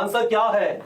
Answer क्या है?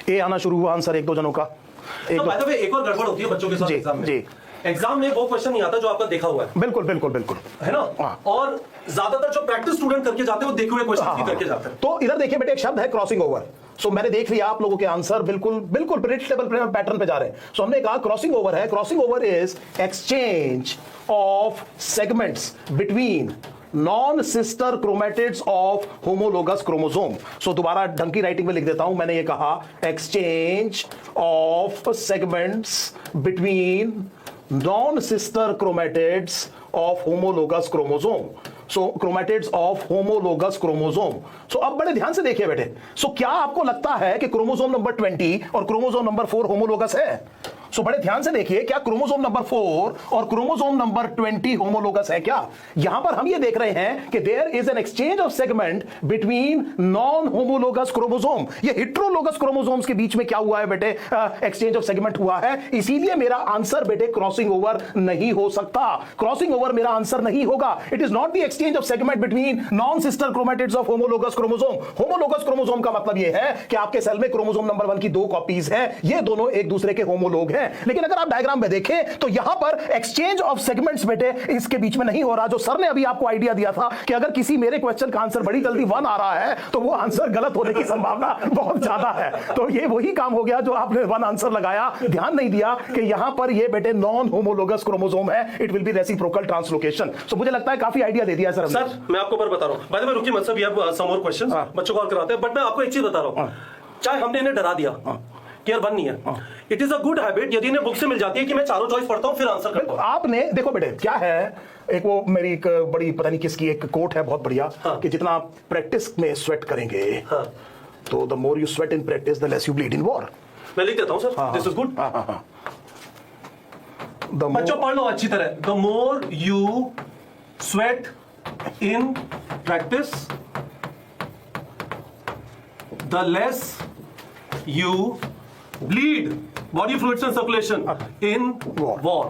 ए आना शुरू हुआ आंसर एक दो जनों का। तो बाय द वे एक और गड़बड़ होती है बच्चों के साथ एग्जाम में। जी, एग्जाम में वो क्वेश्चन नहीं आता जो आपने देखा हुआ है। बिल्कुल बिल्कुल बिल्कुल, है ना? और ज्यादातर जो प्रैक्टिस स्टूडेंट करके जाते हैं वो देखे हुए क्वेश्चन भी करके जाते हैं। तो इधर देखिए बेटे, एक शब्द है क्रॉसिंग ओवर। सो मैंने देख लिया आप लोगों के आंसर बिल्कुल बिल्कुल प्रेडिक्टेबल पैटर्न पे जा रहे हैं। सो हमने कहा क्रॉसिंग ओवर है। Crossing over is exchange of segments between non sister chromatids of homologous chromosome. So दोबारा ढंग की राइटिंग में लिख देता हूं, मैंने ये कहा exchange of segments between non sister chromatids of homologous chromosome. So chromatids of homologous chromosome. So अब बड़े ध्यान से देखिए बेटे, सो क्या आपको लगता है कि क्रोमोसोम नंबर 20 और क्रोमोसोम नंबर 4 होमोलोगस है? सो बड़े ध्यान से देखिए, क्या क्रोमोसोम नंबर 4 और क्रोमोसोम नंबर 20 होमोलोगस है क्या? यहां पर हम ये देख रहे हैं कि there is an exchange of segment between non homologous chromosome. ये हेटेरोलोगस क्रोमोसोम्स के बीच में क्या हुआ है बेटे? एक्सचेंज ऑफ सेगमेंट हुआ है। इसीलिए मेरा आंसर बेटे क्रॉसिंग ओवर नहीं हो सकता। क्रॉसिंग ओवर मेरा आंसर नहीं होगा। It is not the exchange of segment between non sister chromatids of homologous chromosome. Homologous chromosome का मतलब यह है कि आपके सेल में क्रोमोसोम नंबर 1 की 2 कॉपीज हैं, ये दोनों एक दूसरे के होमोलोग हैं। लेकिन अगर आप डायग्राम में देखें तो यहां पर एक्सचेंज ऑफ सेगमेंट्स बेटे इसके बीच में नहीं हो रहा। जो सर ने अभी आपको आइडिया दिया था कि अगर किसी मेरे क्वेश्चन का आंसर बड़ी जल्दी 1 आ रहा है तो वो आंसर गलत होने की संभावना बहुत ज्यादा है। तो ये वही काम हो गया जो आपने 1 आंसर लगाया, ध्यान नहीं दिया कि यहां पर ये बेटे नॉन होमोलोगस क्रोमोसोम है। It will be reciprocal translocation. So मुझे लगता है काफी आइडिया दे दिया सर। मैं आपको पर बता रहा हूं, बाय द वे रुकिए मत, we have some more questions, बच्चों को और कराते हैं। बट मैं आपको एक चीज बता रहा हूं, चाहे हमने इन्हें डरा दिया कि यार 1 नहीं है, it is a good habit यदि इन्हें बुक से मिल जाती है कि मैं चारों चॉइस पढ़ता हूं फिर आंसर करता हूं। आपने देखो बेटे क्या है, एक वो मेरी एक बड़ी पता नहीं किसकी एक कोट है बहुत बढ़िया, कि जितना आप प्रैक्टिस में स्वेट करेंगे तो the more you sweat in practice the less you bleed in war. मैं लिख देता हूं सर, दिस इज गुड। बच्चों पढ़ लो अच्छी तरह। The more you sweat in practice the less you bleed body fluids and circulation in war।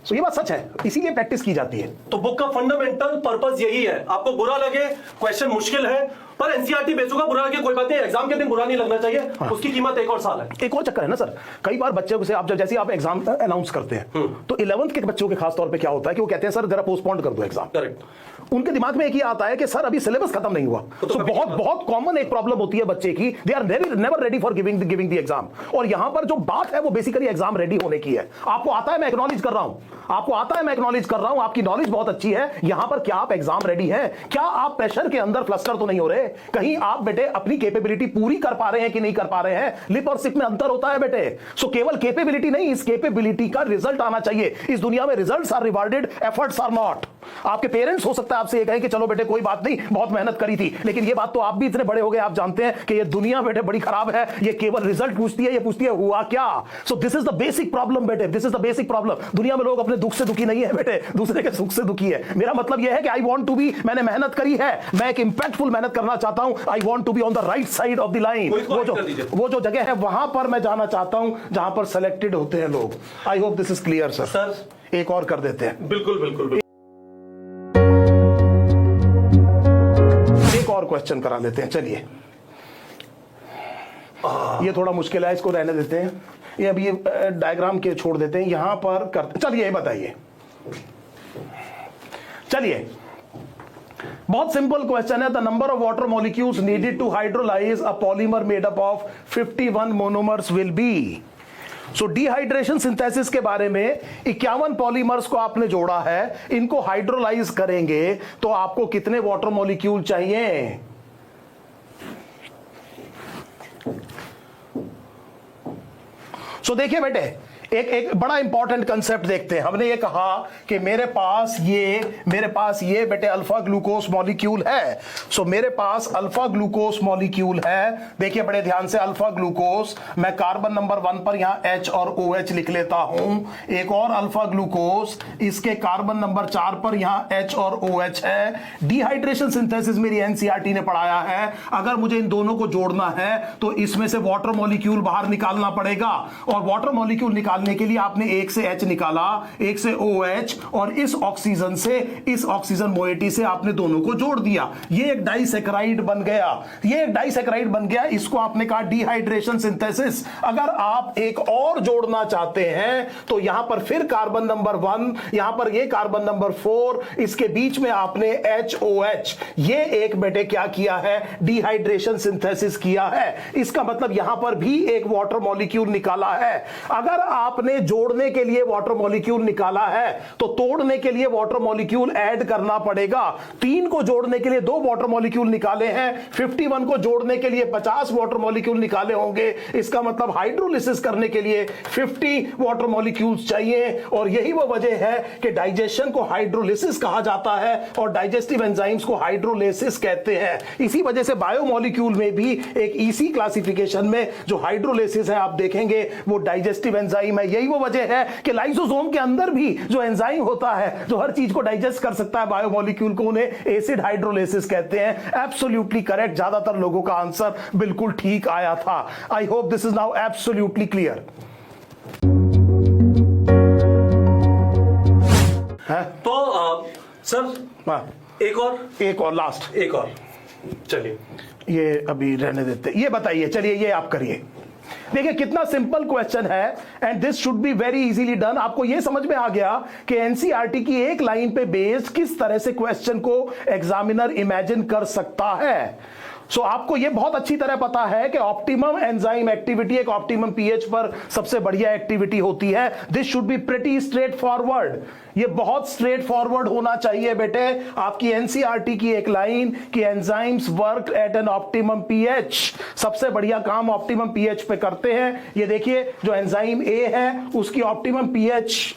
So, ये बात सच है, इसीलिए प्रैक्टिस की जाती है। तो बुक का फंडामेंटल पर्पस यही है। आपको बुरा लगे, क्वेश्चन मुश्किल है, पर एनसीईआरटी बेचूंगा, बुरा लगे कोई बात नहीं, एग्जाम के दिन बुरा नहीं लगना चाहिए। उसकी कीमत 1 और साल है। एक और चक्कर है ना सर, कई बार बच्चे से आप जैसे आप एग्जाम अनाउंस करते हैं तो 11th के बच्चों के खास तौर पे क्या होता है कि वो कहते हैं सर जरा पोस्टपोन कर दो एग्जाम। करेक्ट। उनके दिमाग में एक ही आता है कि सर अभी सिलेबस खत्म नहीं हुआ। तो बहुत बहुत कॉमन एक प्रॉब्लम होती है बच्चे की, they are never ready for giving the exam. और यहां पर जो बात है वो बेसिकली एग्जाम रेडी होने की है। आपको आता है, मैं एक्नॉलेज कर रहा हूं, आपको आता है, मैं एक्नॉलेज कर रहा हूं, आपकी नॉलेज बहुत अच्छी है। यहां पर क्या आप एग्जाम रेडी हैं? क्या आप प्रेशर के अंदर फ्लस्टर तो नहीं हो रहे? कहीं आप बेटे अपनी कैपेबिलिटी पूरी कर पा रहे हैं कि नहीं कर पा रहे हैं? लिप और सिप में अंतर होता है बेटे। सो केवल कैपेबिलिटी नहीं, इस कैपेबिलिटी का रिजल्ट आना चाहिए। इस दुनिया में results are rewarded, efforts are not. आपके पेरेंट्स हो सकता है आपसे ये कहें कि चलो बेटे कोई बात नहीं, बहुत मेहनत करी थी, लेकिन ये बात तो आप भी इतने बड़े हो गए, आप जानते हैं कि ये दुनिया बेटे बड़ी खराब है। ये केवल रिजल्ट पूछती है, ये पूछती है हुआ क्या। So this is the basic problem बेटे, this is the basic problem. दुनिया में लोग अपने दुख से दुखी नहीं है बेटे, दूसरे के सुख से दुखी है। मेरा मतलब यह है कि आई वांट टू बी, मैंने मेहनत करी है, मैं एक इंपैक्टफुल मेहनत करना चाहता हूं। I want to be on the right side of the line. वो जो जगह है वहां पर मैं जाना चाहता हूं जहां पर सेलेक्टेड होते हैं लोग। आई hope this is clear sir. Sir एक और कर देते हैं। बिल्कुल बिल्कुल, एक और क्वेश्चन करा देते हैं। चलिए, ये थोड़ा मुश्किल है, इसको रहने देते हैं। ये अभी डायग्राम के छोड़ देते हैं, यहां पर करते। चलिए बताइए, चलिए बहुत सिंपल क्वेश्चन है। The number of water molecules needed to hydrolyse a polymer made up of 51 monomers will be. So dehydration synthesis के बारे में 51 पॉलीमर्स को आपने जोड़ा है, इनको हाइड्रोलाइज करेंगे तो आपको कितने वाटर मॉलिक्यूल चाहिए? सो देखिए बेटे, एक बड़ा इंपॉर्टेंट कंसेप्ट देखते हैं। हमने ये कहा कि मेरे पास ये बेटे अल्फा ग्लूकोज मॉलिक्यूल है। सो मेरे पास अल्फा ग्लूकोज मॉलिक्यूल है। देखिए बड़े ध्यान से, अल्फा ग्लूकोज, मैं कार्बन नंबर 1 पर यहां H और OH लिख लेता हूं। एक और अल्फा ग्लूकोज, इसके कार्बन नंबर 4 पर यहां H और OH है। डिहाइड्रेशन सिंथेसिस मेरी एनसीईआरटी ने पढ़ाया है। अगर मुझे इन दोनों को जोड़ना है तो इसमें से वाटर मॉलिक्यूल बाहर निकालना पड़ेगा, और वाटर मॉलिक्यूल निकाल निकालने के लिए आपने एक से H निकाला, एक से OH, और इस ऑक्सीजन से इस ऑक्सीजन मोइटी से आपने दोनों को जोड़ दिया, ये एक डाइसैकराइड बन गया, ये एक डाइसैकराइड बन गया। इसको आपने कहा डिहाइड्रेशन सिंथेसिस। अगर आप एक और जोड़ना चाहते हैं तो यहां पर फिर कार्बन नंबर 1, यहां पर ये कार्बन नंबर 4, इसके बीच में आपने HOH, ये एक बेटे क्या किया है, डिहाइड्रेशन सिंथेसिस किया है। इसका मतलब यहां पर भी एक वाटर मॉलिक्यूल निकाला है। अगर आपने जोड़ने के लिए वाटर मॉलिक्यूल निकाला है तो तोड़ने के लिए वाटर मॉलिक्यूल ऐड करना पड़ेगा। 3 को जोड़ने के लिए 2 वाटर मॉलिक्यूल निकाले हैं, 51 को जोड़ने के लिए 50 वाटर मॉलिक्यूल निकाले होंगे। इसका मतलब हाइड्रोलिसिस करने के लिए 50 वाटर मॉलिक्यूल्स चाहिए, और यही वो वजह है कि डाइजेशन को हाइड्रोलिसिस कहा जाता है और डाइजेस्टिव एंजाइम्स को हाइड्रोलिसिस कहते हैं। इसी वजह से बायोमॉलिक्यूल में भी एक ईसी क्लासिफिकेशन में जो हाइड्रोलिसिस है आप देखेंगे वो डाइजेस्टिव एंजाइम है। यही वो वजह है कि लाइसोसोम के अंदर भी जो एंजाइम होता है जो हर चीज को डाइजेस्ट कर सकता है बायोमॉलिक्यूल को, उन्हें एसिड हाइड्रोलिसिस कहते हैं। एब्सोल्युटली करेक्ट, ज्यादातर लोगों का आंसर बिल्कुल ठीक आया था। आई hope this is now absolutely clear. तो सर एक और लास्ट, एक और, चलिए ये अभी रहने देते, ये बताइए, चलिए ये आप करिए। देखिए कितना सिंपल क्वेश्चन है and this should be very easily done. आपको ये समझ में आ गया कि एनसीईआरटी की एक लाइन पे बेस्ड किस तरह से क्वेश्चन को एग्जामिनर इमेजिन कर सकता है। सो आपको ये बहुत अच्छी तरह पता है कि ऑप्टिमम एंजाइम एक्टिविटी एक ऑप्टिमम पीएच पर सबसे बढ़िया एक्टिविटी होती है। This should be pretty straight forward, ये बहुत स्ट्रेट फॉरवर्ड होना चाहिए बेटे। आपकी एनसीईआरटी की एक लाइन कि enzymes work at an optimum pH, सबसे बढ़िया काम ऑप्टिमम पीएच पे करते हैं। ये देखिए जो एंजाइम ए है उसकी ऑप्टिमम पीएच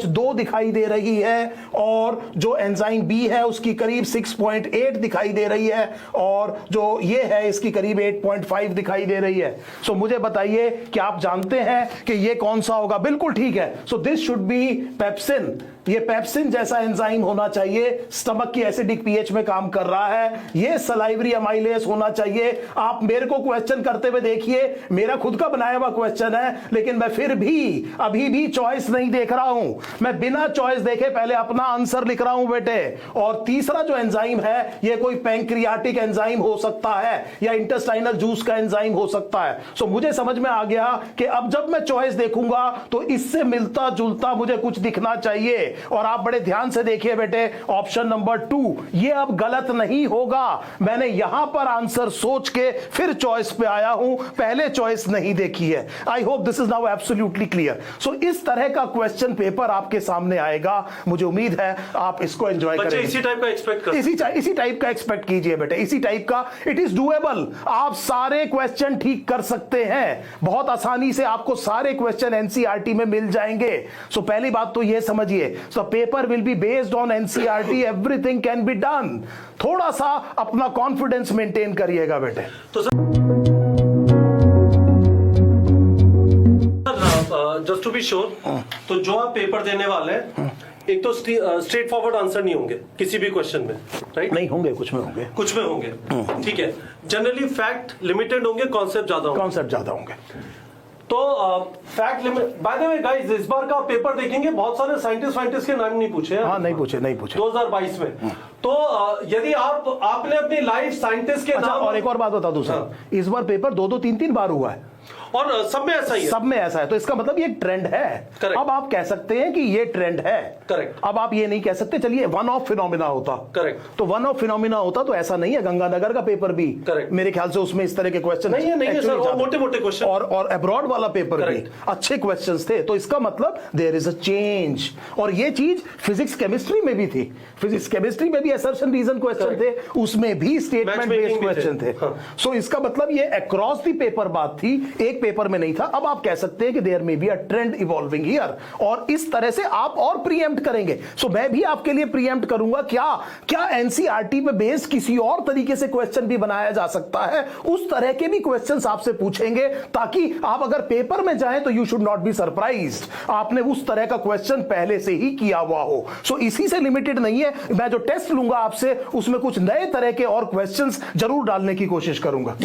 2 दिखाई दे रही है, और जो एंजाइम बी है उसकी करीब 6.8 दिखाई दे रही है, और जो ये है इसकी करीब 8.5 दिखाई दे रही है। सो मुझे बताइए कि आप जानते हैं कि ये कौन सा होगा? बिल्कुल ठीक है। So this should be pepsin. ये पेप्सिन जैसा एंजाइम होना चाहिए, स्टमक की एसिडिक पीएच में काम कर रहा है। ये सलाइवरी अमाइलेज होना चाहिए। आप मेरे को क्वेश्चन करते हुए देखिए, मेरा खुद का बनाया हुआ क्वेश्चन है, लेकिन मैं फिर भी अभी भी चॉइस नहीं देख रहा हूं। मैं बिना चॉइस देखे पहले अपना आंसर लिख रहा हूं बेटे। और तीसरा जो एंजाइम है ये कोई पैंक्रियाटिक एंजाइम हो सकता है या इंटेस्टाइनल जूस का एंजाइम हो सकता है। सो मुझे समझ में आ गया कि अब जब मैं चॉइस देखूंगा तो इससे मिलता जुलता मुझे कुछ दिखना चाहिए। और आप बड़े ध्यान से देखिए बेटे, ऑप्शन नंबर 2 ये अब गलत नहीं होगा। मैंने यहां पर आंसर सोच के फिर चॉइस पे आया हूं, पहले चॉइस नहीं देखी है। I hope this is now absolutely clear. So इस तरह का क्वेश्चन पेपर आपके सामने आएगा, मुझे उम्मीद है आप इसको एंजॉय करेंगे। इसी टाइप का एक्सपेक्ट कर, इसी टाइप का एक्सपेक्ट कीजिए बेटे, इसी टाइप का। इट इज डूएबल, आप सारे क्वेश्चन ठीक कर सकते हैं बहुत आसानी से, आपको सारे क्वेश्चन एनसीईआरटी में मिल जाएंगे। सो पहली बात तो ये समझिए, so paper will be based on NCERT, everything can be done. थोड़ा सा अपना कॉन्फिडेंस मेंटेन करिएगा बेटे। तो जस्ट टू बी श्योर, तो जो आप पेपर देने वाले हैं, एक तो स्ट्रेट फॉरवर्ड आंसर नहीं होंगे किसी भी क्वेश्चन में, राइट? नहीं होंगे, कुछ में होंगे, कुछ में होंगे, ठीक है। जनरली फैक्ट लिमिटेड होंगे, कॉन्सेप्ट ज्यादा होंगे। तो fact limit, by the way guys, इस बार का पेपर देखेंगे बहुत सारे साइंटिस्ट के नाम नहीं पूछे हैं। हाँ, नहीं पूछे 2022 में। तो यदि आपने अपनी लाइफ साइंटिस्ट के नाम, और एक और बात बता दूं सर, इस बार पेपर 2-3 बार हुआ है और सब में ऐसा ही है, सब में ऐसा है। तो इसका मतलब ये ट्रेंड है। Correct. अब आप कह सकते हैं कि ये ट्रेंड है। करेक्ट। अब आप ये नहीं कह सकते चलिए वन ऑफ फिनोमिना होता। करेक्ट। तो वन ऑफ फिनोमिना होता तो ऐसा नहीं है। गंगानगर का पेपर भी Correct. मेरे ख्याल से उसमें इस तरह के क्वेश्चन नहीं है सर, और मोटे क्वेश्चन, और अब्रॉड वाला पेपर भी अच्छे क्वेश्चंस थे। तो इसका मतलब देयर इज अ चेंज। और ये चीज फिजिक्स केमिस्ट्री में भी थी। फिजिक्स केमिस्ट्री में भी असर्शन रीजन क्वेश्चन थे, उसमें भी स्टेटमेंट बेस्ड क्वेश्चन थे। सो इसका मतलब ये अक्रॉस द पेपर बात थी, एक पेपर में नहीं था। अब आप कह सकते हैं कि there may be a trend evolving here, और इस तरह से आप और प्रीएम्प्ट करेंगे। सो मैं भी आपके लिए प्रीएम्प्ट करूंगा, क्या एनसीईआरटी पे बेस्ड किसी और तरीके से क्वेश्चन भी बनाया जा सकता है। उस तरह के भी क्वेश्चंस आपसे पूछेंगे, ताकि आप अगर पेपर में जाएं तो you should not be surprised, आपने उस तरह का क्वेश्चन पहले से ही किया हुआ हो। सो इसी से लिमिटेड नहीं है, मैं जो टेस्ट लूंगा आपसे उसमें कुछ नए तरह के और क्वेश्चंस जरूर डालने की कोशिश करूंगा।